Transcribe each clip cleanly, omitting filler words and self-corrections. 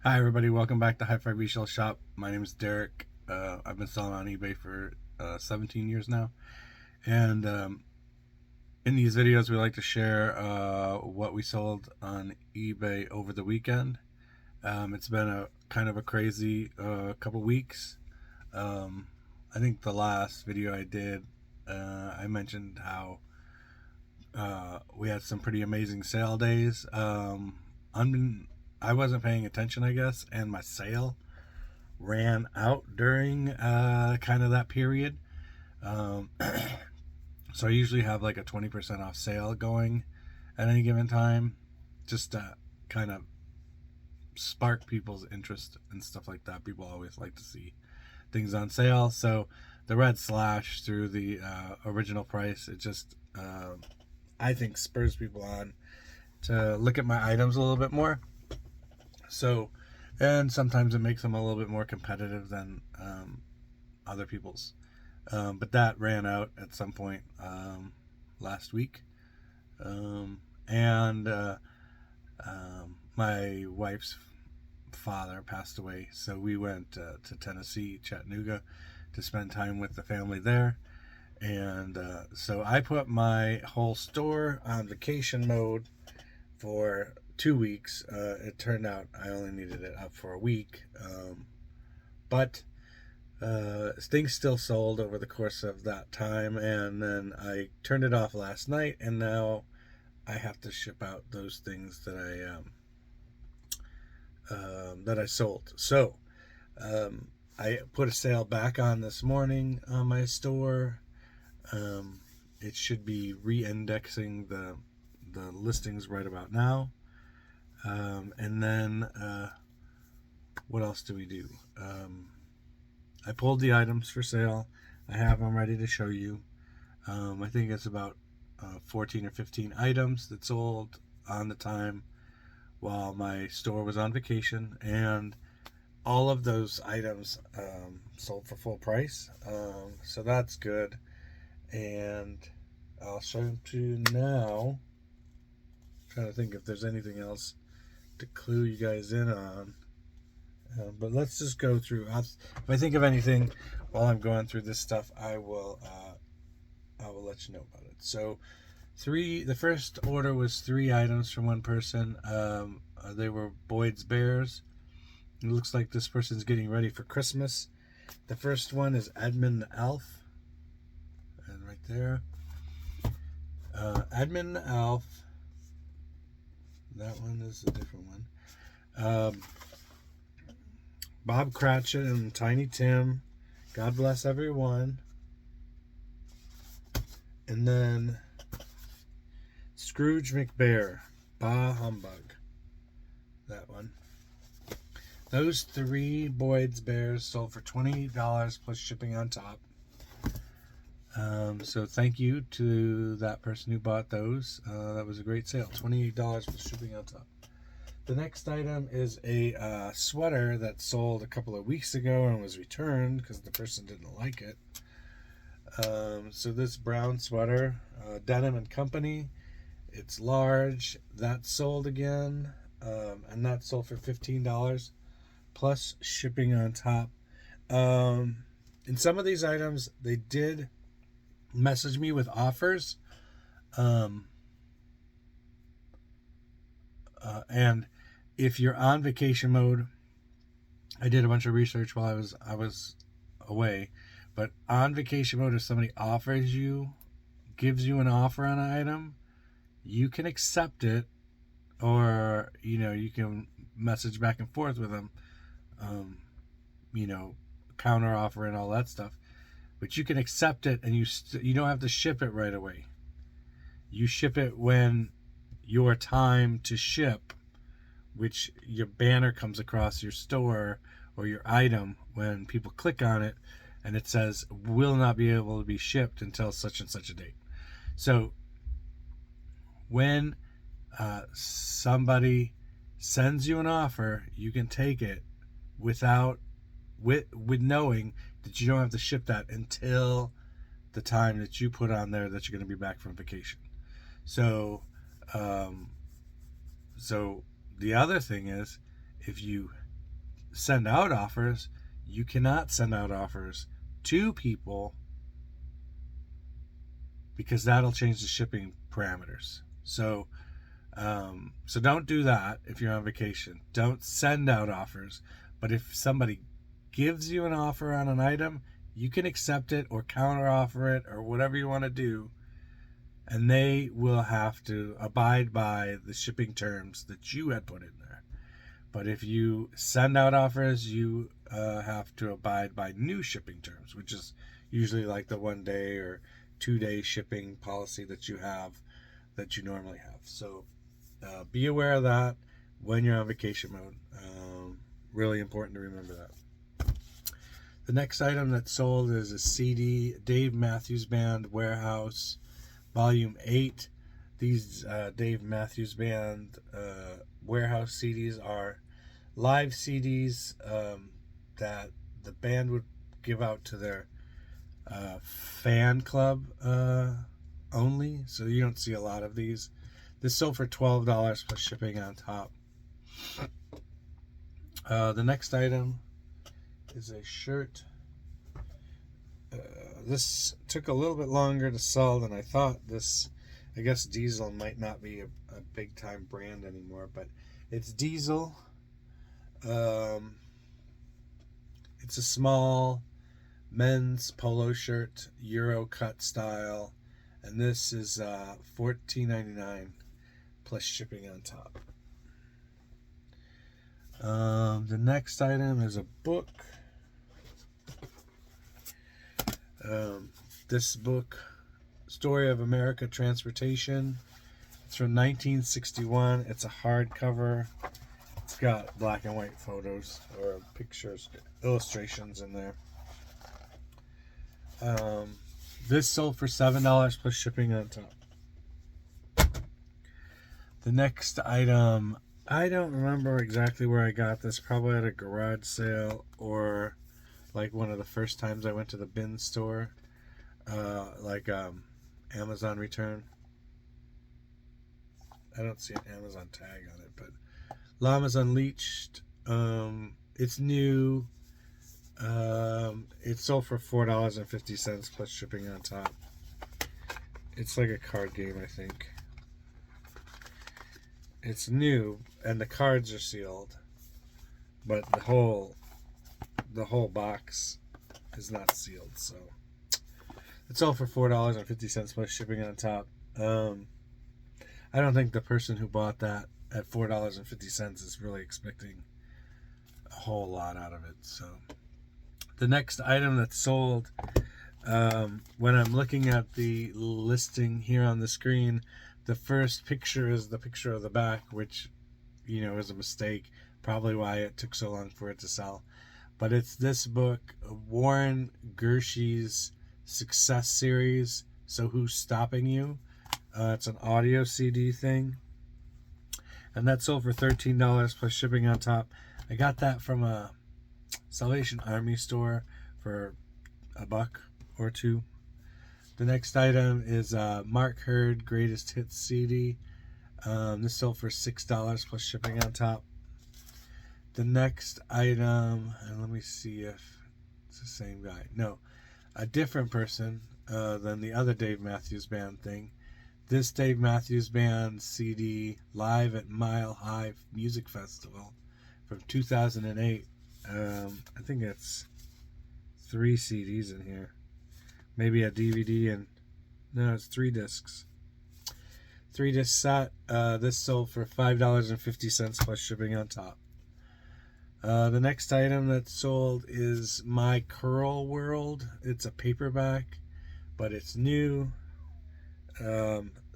Hi everybody, welcome back to Hi-Fi Resale Shop. My name is Derek. I've been selling on eBay for 17 years now, and in these videos we like to share what we sold on eBay over the weekend. It's been a kind of a crazy couple weeks. I think the last video I did, I mentioned how we had some pretty amazing sale days. I wasn't paying attention, I guess, and my sale ran out during kind of that period. Um, so I usually have like a 20% off sale going at any given time, just to kind of spark people's interest and stuff like that. People always like to see things on sale. So the red slash through the original price, it just, I think, spurs people on to look at my items a little bit more. So, and sometimes it makes them a little bit more competitive than other people's. But that ran out at some point last week. And my wife's father passed away, so we went to Tennessee, Chattanooga, to spend time with the family there. And so I put my whole store on vacation mode for 2 weeks. It turned out I only needed it up for a week, but things still sold over the course of that time, and then I turned it off last night, and now I have to ship out those things that I sold. So I put a sale back on this morning on my store. It should be re-indexing the listings right about now. And then what else do we do? I pulled the items for sale. I have them ready to show you. I think it's about 14 or 15 items that sold on the time while my store was on vacation, and all of those items sold for full price. So that's good, and I'll show them to you now. I'm trying to think if there's anything else to clue you guys in on. But let's just go through. If I think of anything while I'm going through this stuff, I will let you know about it. So, the first order was 3 items from one person. They were Boyd's Bears. It looks like this person's getting ready for Christmas. The first one is Edmund the Elf, and right there, Edmund the Elf. That one is a different one. Bob Cratchit and Tiny Tim, God Bless Everyone. And then Scrooge McBear, Bah Humbug. That one. Those 3 Boyd's Bears sold for $20 plus shipping on top. So thank you to that person who bought those. That was a great sale. $28 plus shipping on top. The next item is a sweater that sold a couple of weeks ago and was returned because the person didn't like it. So this brown sweater, Denim & Company, it's large. That sold again, and that sold for $15 plus shipping on top. In some of these items, they did message me with offers, and if you're on vacation mode, I did a bunch of research while I was away, but on vacation mode, if somebody gives you an offer on an item, you can accept it, or you can message back and forth with them, counter offer and all that stuff. But you can accept it, and you don't have to ship it right away. You ship it when your time to ship, which your banner comes across your store or your item when people click on it, and it says will not be able to be shipped until such and such a date. So when somebody sends you an offer, you can take it with knowing that you don't have to ship that until the time that you put on there that you're going to be back from vacation. So the other thing is, if you send out offers, you cannot send out offers to people because that'll change the shipping parameters. So don't do that if you're on vacation. Don't send out offers. But if somebody gives you an offer on an item, you can accept it or counter offer it or whatever you want to do, and they will have to abide by the shipping terms that you had put in there. But if you send out offers, you have to abide by new shipping terms, which is usually like the 1 day or 2 day shipping policy that you have, that you normally have. So be aware of that when you're on vacation mode. Really important to remember that. The next item that's sold is a CD, Dave Matthews Band Warehouse, Volume 8. These Dave Matthews Band Warehouse CDs are live CDs that the band would give out to their fan club only. So you don't see a lot of these. This sold for $12 plus shipping on top. The next item is a shirt. This took a little bit longer to sell than I thought. I guess Diesel might not be a big time brand anymore, but it's Diesel. It's a small men's polo shirt, Euro cut style, and this is $14.99 plus shipping on top. The next item is a book. This book, Story of America Transportation, it's from 1961. It's a hardcover. It's got black and white photos or pictures, illustrations in there. This sold for $7 plus shipping on top. The next item, I don't remember exactly where I got this. Probably at a garage sale or like one of the first times I went to the bin store, Amazon return. I don't see an Amazon tag on it, but Llamas Unleashed. It's new. It sold for $4.50 plus shipping on top. It's like a card game, I think. It's new, and the cards are sealed, but the whole box is not sealed. So it's all for $4.50 plus shipping on top. I don't think the person who bought that at $4.50 is really expecting a whole lot out of it. So the next item that's sold, when I'm looking at the listing here on the screen, the first picture is the picture of the back, which, is a mistake. Probably why it took so long for it to sell. But it's this book, Warren Gershie's Success Series, So Who's Stopping You? It's an audio CD thing. And that sold for $13 plus shipping on top. I got that from a Salvation Army store for $1 or $2. The next item is Mark Hurd Greatest Hits CD. This sold for $6 plus shipping on top. The next item, and let me see if it's the same guy. No, a different person than the other Dave Matthews Band thing. This Dave Matthews Band CD, Live at Mile High Music Festival from 2008. I think it's 3 CDs in here. Maybe a DVD and... No, it's 3 discs. 3 disc set. This sold for $5.50 plus shipping on top. The next item that's sold is My Curl World. It's a paperback, but it's new.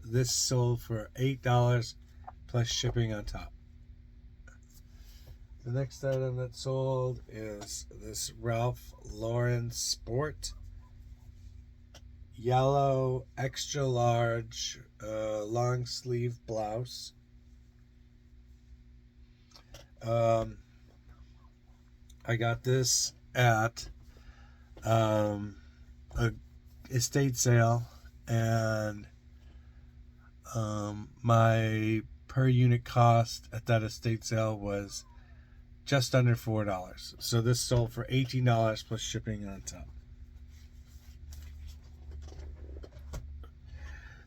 This sold for $8 plus shipping on top. The next item that's sold is this Ralph Lauren Sport yellow extra large long sleeve blouse. I got this at a estate sale, and my per unit cost at that estate sale was just under $4. So this sold for $18 plus shipping on top.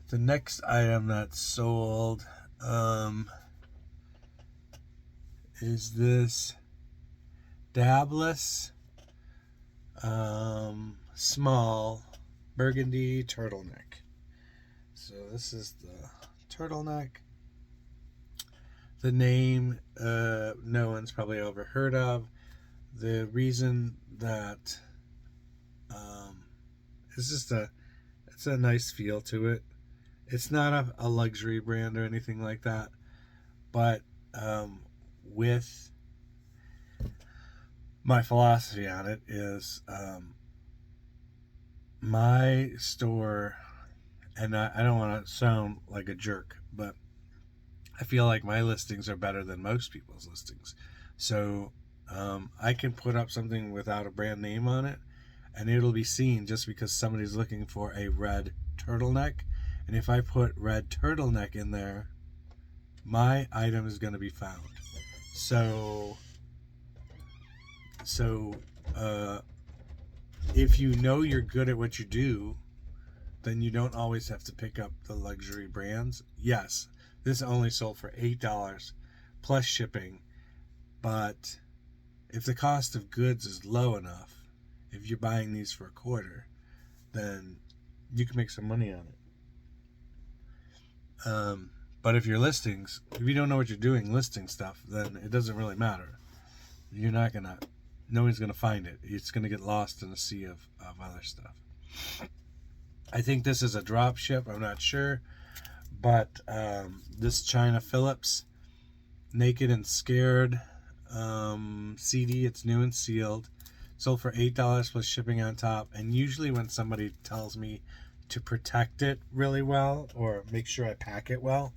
The next item that sold is this Dabless small burgundy turtleneck. So this is the turtleneck. The name no one's probably ever heard of. The reason that it's a nice feel to it. It's not a luxury brand or anything like that, but with my philosophy on it is my store, and I don't want to sound like a jerk, but I feel like my listings are better than most people's listings. So I can put up something without a brand name on it, and it'll be seen just because somebody's looking for a red turtleneck. And if I put red turtleneck in there, my item is going to be found. So if you know you're good at what you do, then you don't always have to pick up the luxury brands. Yes, this only sold for $8 plus shipping, but if the cost of goods is low enough, if you're buying these for $0.25, then you can make some money on it. But if your listings, if you don't know what you're doing listing stuff, then it doesn't really matter. No one's gonna find it. It's gonna get lost in a sea of other stuff. I think this is a drop ship. I'm not sure, but this China Phillips Naked and Scared CD. It's new and sealed. Sold for $8 plus shipping on top. And usually when somebody tells me to protect it really well or make sure I pack it well,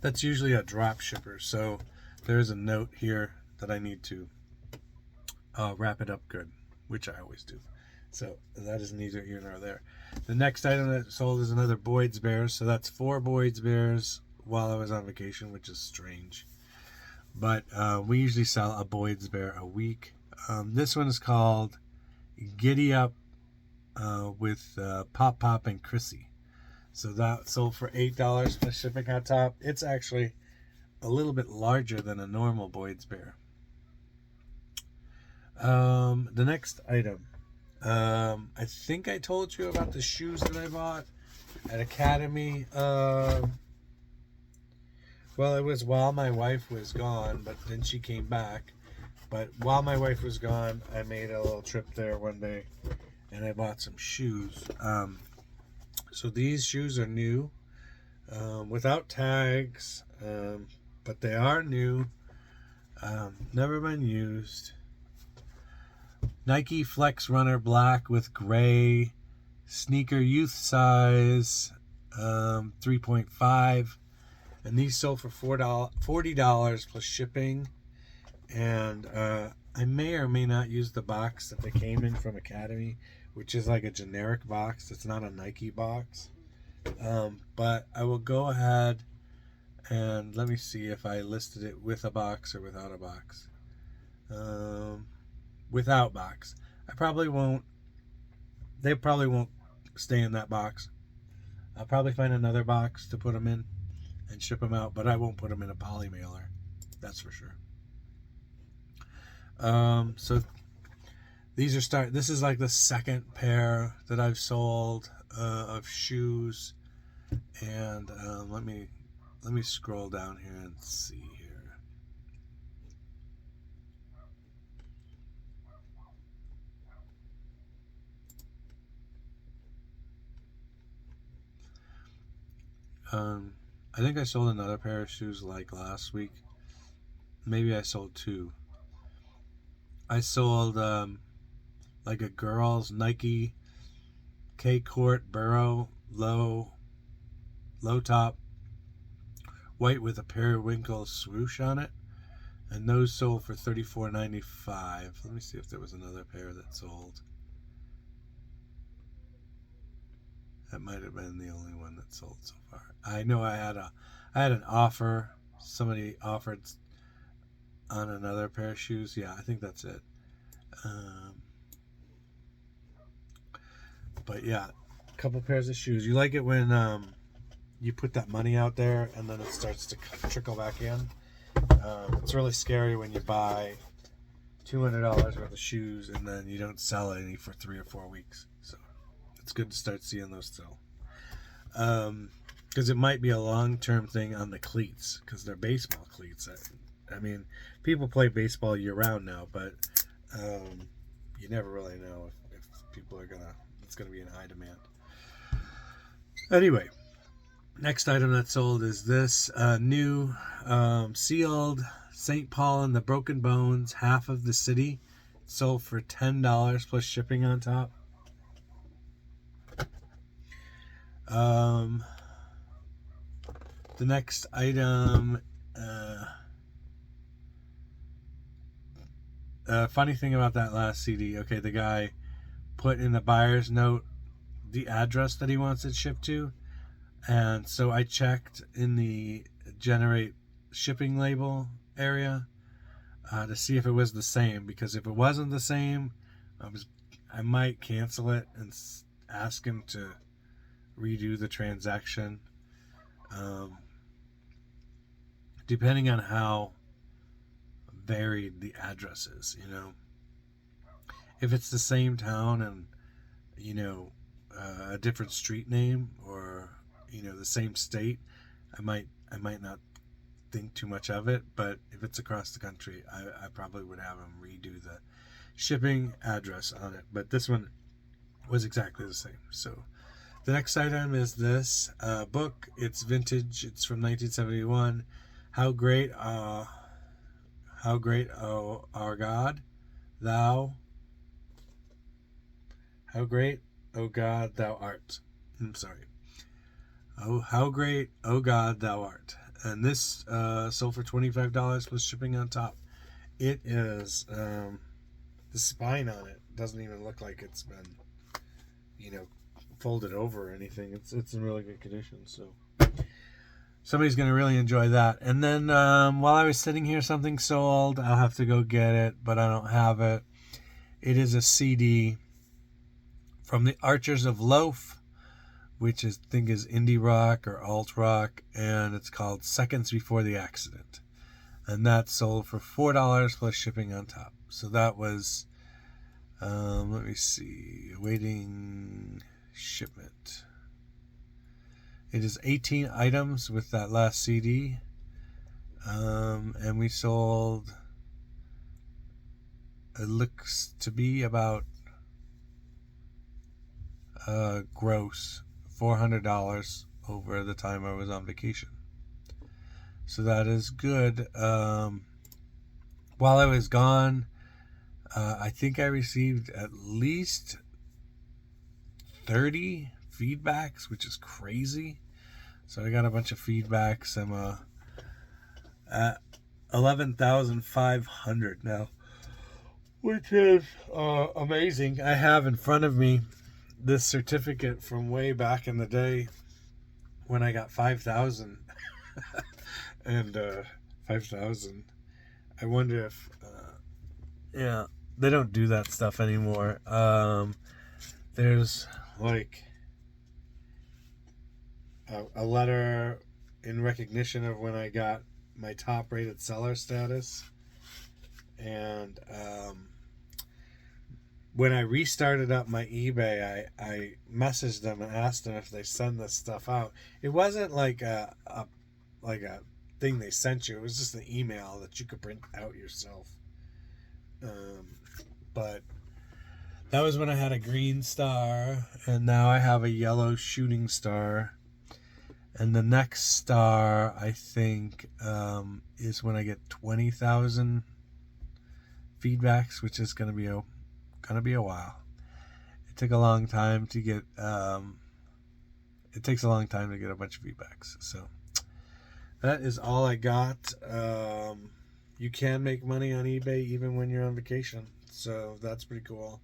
that's usually a drop shipper. So there's a note here that I need to wrap it up good, which I always do. So that is neither here nor there. The next item that sold is another Boyd's Bears. So that's 4 Boyd's Bears while I was on vacation, which is strange. But we usually sell a Boyd's Bear a week. This one is called Giddy Up with Pop Pop and Chrissy. So that sold for $8 plus shipping on top. It's actually a little bit larger than a normal Boyd's Bear. The next item. I think I told you about the shoes that I bought at Academy. Well, it was while my wife was gone, but then she came back. But while my wife was gone, I made a little trip there one day, and I bought some shoes. So these shoes are new, without tags, but they are new, never been used. Nike Flex Runner Black with gray, sneaker youth size, 3.5, and these sold for $40 plus shipping. And I may or may not use the box that they came in from Academy, which is like a generic box. It's not a Nike box. But I will go ahead and let me see if I listed it with a box or without a box. Without box. I probably won't. They probably won't stay in that box. I'll probably find another box to put them in and ship them out, but I won't put them in a poly mailer. That's for sure. So these are this is like the second pair that I've sold of shoes, and let me scroll down here and see here. I think I sold another pair of shoes like last week. Maybe I sold 2. I sold like a girl's Nike K-Court Burrow low top white with a periwinkle swoosh on it, and those sold for $34.95. Let me see if there was another pair that sold. That might have been the only one that sold so far. I know I had an offer. Somebody offered on another pair of shoes. Yeah, I think that's it. But yeah, a couple pairs of shoes. You like it when you put that money out there and then it starts to trickle back in. It's really scary when you buy $200 worth of shoes and then you don't sell any for 3 or 4 weeks. So it's good to start seeing those sell. Because it might be a long-term thing on the cleats, because they're baseball cleats. I mean, people play baseball year-round now, but you never really know if people are it's gonna be in high demand. Anyway, next item that's sold is this new sealed St. Paul and the Broken Bones, half of the city, sold for $10 plus shipping on top. The next item, funny thing about that last CD, okay, the guy put in the buyer's note the address that he wants it shipped to, and so I checked in the generate shipping label area to see if it was the same, because if it wasn't the same, I might cancel it and ask him to redo the transaction. Depending on how varied the address is, if it's the same town and a different street name, or the same state, I might not think too much of it. But if it's across the country, I probably would have him redo the shipping address on it. But this one was exactly the same. So the next item is this book. It's vintage. It's from 1971. How great, oh our God, thou. How great, O God, thou art. I'm sorry. Oh, how great, O God, thou art. And this sold for $25 plus shipping on top. It is, the spine on it doesn't even look like it's been, folded over or anything. It's in really good condition. So somebody's going to really enjoy that. And then while I was sitting here, something sold. I'll have to go get it, but I don't have it. It is a CD from the Archers of Loaf, which I think is indie rock or alt rock, and it's called Seconds Before the Accident. And that sold for $4 plus shipping on top. So that was, let me see, awaiting shipment. It is 18 items with that last CD. And we sold, it looks to be about gross $400 over the time I was on vacation. So that is good. While I was gone, I think I received at least 30 feedbacks, which is crazy. So I got a bunch of feedbacks. I'm at 11,500 now, which is amazing. I have in front of me this certificate from way back in the day when I got 5,000. And 5,000. I wonder if they don't do that stuff anymore. There's like a letter in recognition of when I got my top rated seller status, and when I restarted up my eBay, I messaged them and asked them if they send this stuff out. It wasn't like a thing they sent you. It was just an email that you could print out yourself. But that was when I had a green star, and now I have a yellow shooting star. And the next star, I think, is when I get 20,000 feedbacks, which is gonna be a while. It took a long time to get. It takes a long time to get a bunch of feedbacks. So that is all I got. You can make money on eBay even when you're on vacation, so that's pretty cool.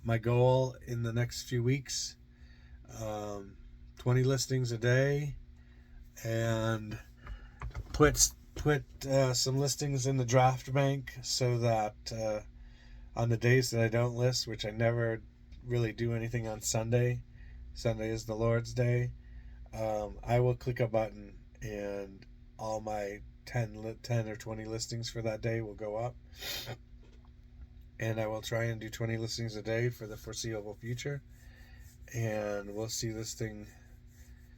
My goal in the next few weeks, 20 listings a day, and put some listings in the draft bank so that on the days that I don't list, which I never really do anything on Sunday. Sunday is the Lord's Day. I will click a button and all my 10 or 20 listings for that day will go up. And I will try and do 20 listings a day for the foreseeable future. And we'll see this thing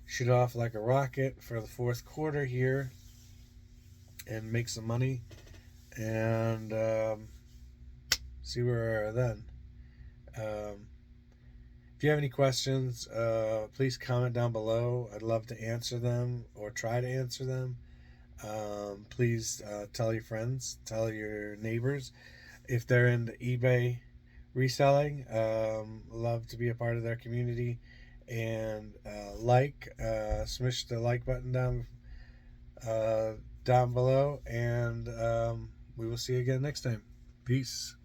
shoot off like a rocket for the fourth quarter here and make some money. And see where we are then. If you have any questions, please comment down below. I'd love to answer them or try to answer them. Please tell your friends, tell your neighbors if they're into eBay reselling. Love to be a part of their community. And smash the like button down below, and we will see you again next time. Peace.